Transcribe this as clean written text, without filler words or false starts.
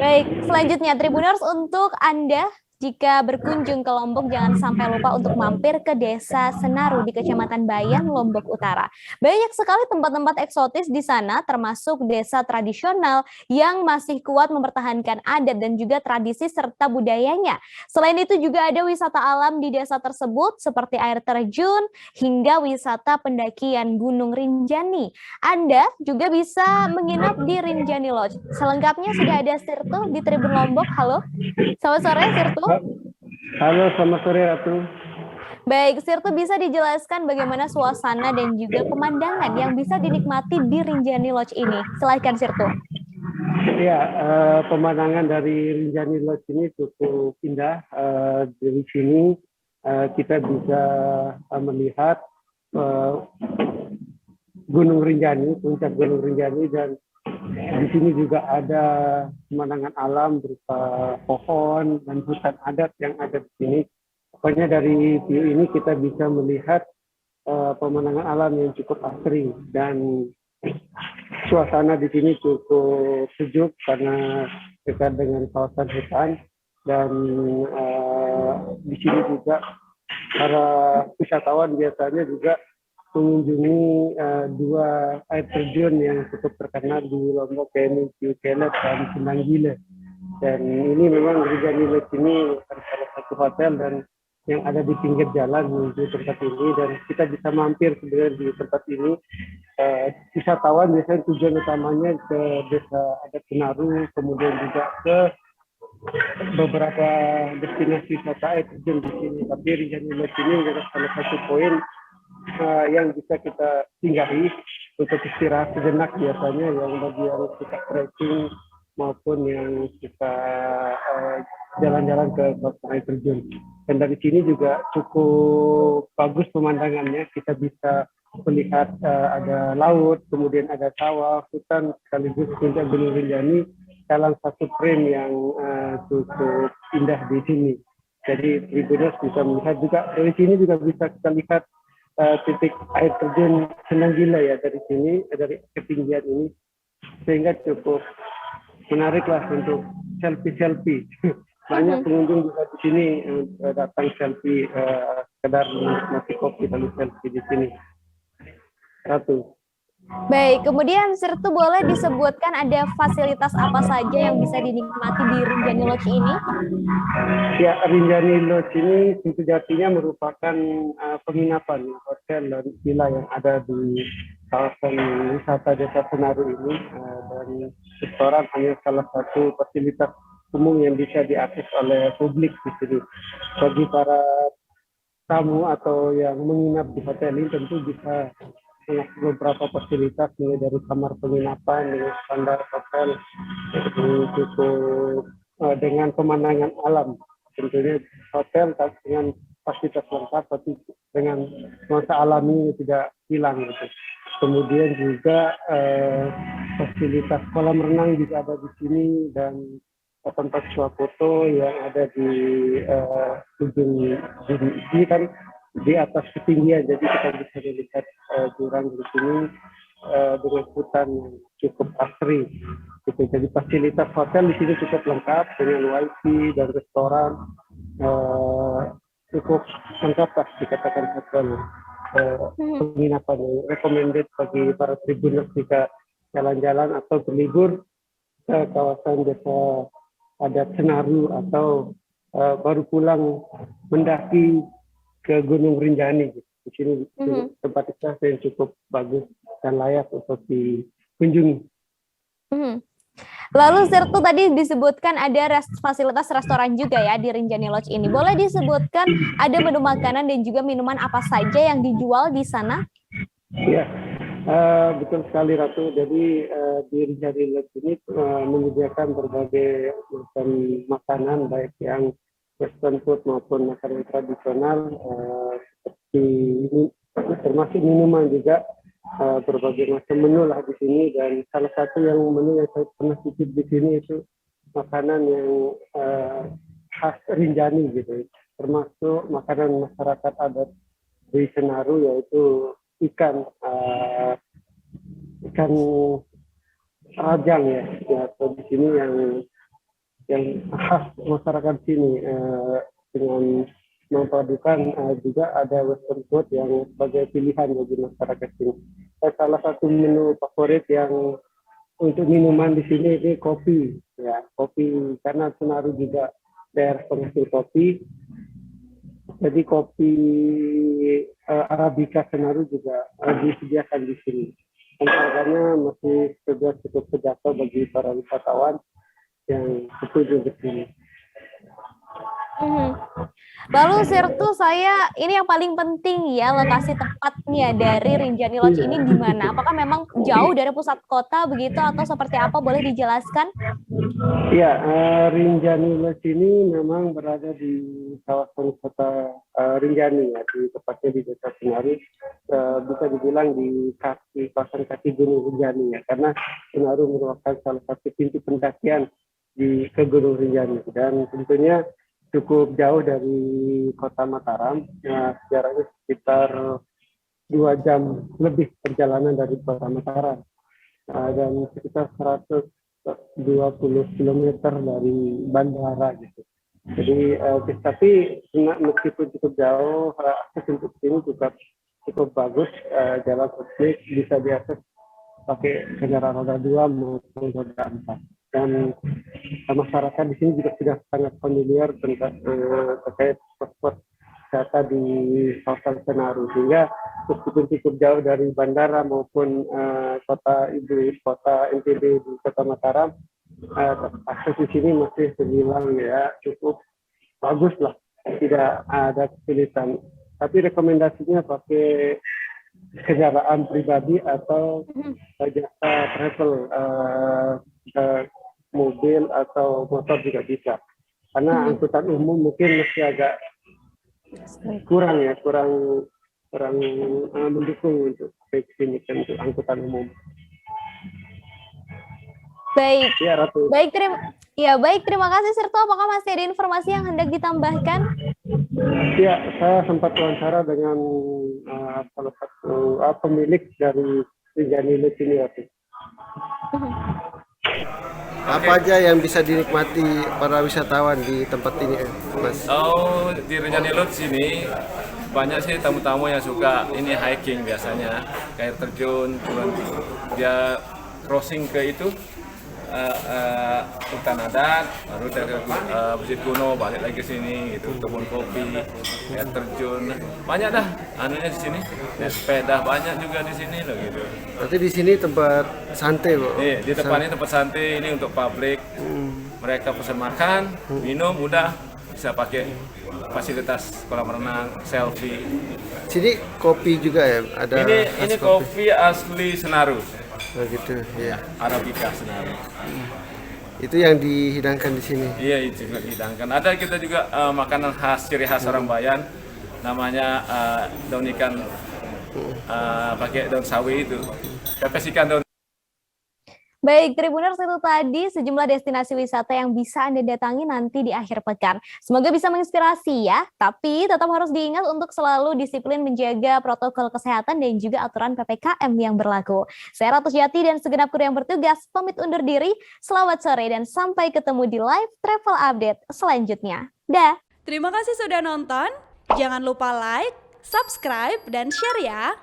Baik, selanjutnya Tribuners, untuk Anda jika berkunjung ke Lombok jangan sampai lupa untuk mampir ke Desa Senaru di Kecamatan Bayan, Lombok Utara. Banyak sekali tempat-tempat eksotis di sana termasuk desa tradisional yang masih kuat mempertahankan adat dan juga tradisi serta budayanya. Selain itu juga ada wisata alam di desa tersebut seperti air terjun hingga wisata pendakian Gunung Rinjani. Anda juga bisa menginap di Rinjani Lodge. Selengkapnya sudah ada Sirtu di Tribun Lombok. Halo, selamat sore Sirtu. Halo, selamat sore Ratu. Baik, Sirtu bisa dijelaskan bagaimana suasana dan juga pemandangan yang bisa dinikmati di Rinjani Lodge ini. Silakan Sirtu. Ya, pemandangan dari Rinjani Lodge ini cukup indah. Dari sini kita bisa melihat Gunung Rinjani, puncak Gunung Rinjani, dan di sini juga ada pemandangan alam berupa pohon dan hutan adat yang ada di sini. Pokoknya dari view ini kita bisa melihat pemandangan alam yang cukup asri, dan suasana di sini cukup sejuk karena dekat dengan kawasan hutan, dan di sini juga para wisatawan biasanya juga mengunjungi dua air terjun yang cukup terkenal di Lombok, yaitu Ciu Kelet dan Sendang Gile. Dan ini memang Rinjani Lodge ini salah satu hotel dan yang ada di pinggir jalan menuju tempat ini, dan kita bisa mampir sebenarnya di tempat ini. Wisatawan biasanya tujuan utamanya ke desa adat Senaru, kemudian juga ke beberapa destinasi wisata air terjun di sini. Tapi Rinjani Lodge ini adalah salah satu poin yang bisa kita singgahi untuk istirahat sejenak, biasanya yang bagi yang suka trekking maupun yang suka jalan-jalan ke kawasan air terjun. Dan dari sini juga cukup bagus pemandangannya. Kita bisa melihat ada laut, kemudian ada sawah, hutan, sekaligus puncak Gunung Rinjani dalam satu frame yang cukup indah di sini. Jadi Tribuners bisa melihat juga dari sini, juga bisa kita lihat titik air terjun Sendang Gila ya dari sini, dari ketinggian ini, sehingga cukup menarik lah untuk selfie. Banyak pengunjung juga di sini datang selfie, sekedar menikmati kopi lalu selfie di sini. Ratu. Baik, kemudian Sirtu boleh disebutkan ada fasilitas apa saja yang bisa dinikmati di Rinjani Lodge ini? Ya, Rinjani Lodge ini sejatinya merupakan penginapan hotel dan villa yang ada di kawasan wisata Desa Senaru ini, dan restoran hanya salah satu fasilitas umum yang bisa diakses oleh publik di sini. Bagi para tamu atau yang menginap di hotel ini tentu bisa mengakses beberapa fasilitas, mulai dari kamar penginapan dengan standar hotel yang cukup dengan pemandangan alam. Tentunya hotel dengan fasilitas lengkap, tapi dengan nuansa alami tidak hilang gitu. Kemudian juga fasilitas kolam renang juga ada di sini, dan tempat swafoto yang ada di ujung ini kan di atas ketinggian, jadi kita bisa melihat jurang di sini dengan hutan yang cukup asri. Gitu. Jadi fasilitas hotel di sini cukup lengkap dengan wifi dan restoran, cukup lengkap lah dikatakan hotel penginapan yang recommended bagi para tribuners jika jalan-jalan atau berlibur ke kawasan Desa Adat Senaru atau baru pulang mendaki ke Gunung Rinjani. Di sini tempat wisata yang cukup bagus dan layak untuk dikunjungi. Lalu Sirtu tadi disebutkan ada fasilitas restoran juga ya di Rinjani Lodge ini. Boleh disebutkan ada menu makanan dan juga minuman apa saja yang dijual di sana? Ya, betul sekali Ratu. Jadi di Rinjani Lodge ini menyediakan berbagai macam makanan, baik yang western food maupun makanan tradisional, seperti ini, termasuk minuman juga. Berbagai macam menu lah di sini, dan salah satu yang menu yang saya pernah cicip di sini itu makanan yang khas Rinjani gitu, termasuk makanan masyarakat adat di Senaru, yaitu ikan rajang ya, atau di sini yang yang khas masyarakat sini dengan memadukan juga ada western food yang sebagai pilihan bagi masyarakat sini. Salah satu menu favorit yang untuk minuman di sini ini kopi, ya kopi karena Senaru juga daerah penghasil kopi. Jadi kopi Arabica Senaru juga disediakan di sini. Dan harganya masih sudah cukup terjangkau bagi para wisatawan yang berkunjung ke sini. Lalu Sirtu, saya ini yang paling penting ya, lokasi tepatnya dari Rinjani Lodge ini di mana? Apakah memang jauh dari pusat kota begitu atau seperti apa? Boleh dijelaskan? Ya, Rinjani Lodge ini memang berada di kawasan kota Rinjani ya, di tepatnya di Desa Senaru. Bisa dibilang di kawasan kaki Gunung Rinjani ya, karena Senaru merupakan salah satu pintu pendakian ke Gunung Rinjani dan tentunya cukup jauh dari kota Mataram, jaraknya sekitar 2 jam lebih perjalanan dari kota Mataram dan sekitar 120 km dari bandara gitu. Jadi tapi meskipun cukup jauh, akses untuk sini juga cukup bagus, jalan publik bisa diakses pakai kendaraan roda 2 maupun roda 4. Dan masyarakat di sini juga sudah sangat familiar terkait spot-spot wisata di kawasan Senaru, sehingga meskipun cukup jauh dari bandara maupun kota NTB di kota Mataram, akses di sini masih terbilang ya cukup bagus lah, tidak ada kesulitan. Tapi rekomendasinya pakai kendaraan pribadi atau jasa travel, mobil atau motor juga bisa. Karena angkutan umum mungkin masih agak kurang mendukung untuk sini untuk angkutan umum. Baik. Ya, Ratu. Baik, terima kasih Sirtu. Apakah masih ada informasi yang hendak ditambahkan? Ya, saya sempat wawancara dengan salah satu pemilik dari Rinjani Lodge ini, Ratu. Apa aja yang bisa dinikmati para wisatawan di tempat ini, Mas? Oh, di Rinjani Lodge sini banyak sih tamu-tamu yang suka ini hiking biasanya, air terjun, turun dia crossing ke itu hutan adat, lalu dari Bukit Kuno balik lagi ke sini gitu, kebun kopi, air terjun, banyak dah anunya di sini. Ya, sepeda banyak juga di sini loh gitu. Berarti di sini tempat santai, Bu? Iya, di depan ini tempat santai, ini untuk publik. Mereka pesan makan, minum, udah bisa pakai fasilitas kolam renang, selfie. Sini kopi juga ya? Ada Ini kopi asli Senaru. Oh gitu, ya. Arabica Senaru. Itu yang dihidangkan di sini. Iya, itu juga dihidangkan. Ada kita juga makanan khas, ciri khas orang Bayan, namanya daun ikan pakai daun sawi itu. Pepes ikan daun. Baik, Tribuners, itu tadi sejumlah destinasi wisata yang bisa Anda datangi nanti di akhir pekan. Semoga bisa menginspirasi ya, tapi tetap harus diingat untuk selalu disiplin menjaga protokol kesehatan dan juga aturan PPKM yang berlaku. Saya Ratu Jati dan segenap kru yang bertugas pamit undur diri. Selamat sore dan sampai ketemu di live travel update selanjutnya. Dah. Terima kasih sudah nonton. Jangan lupa like, subscribe, dan share ya.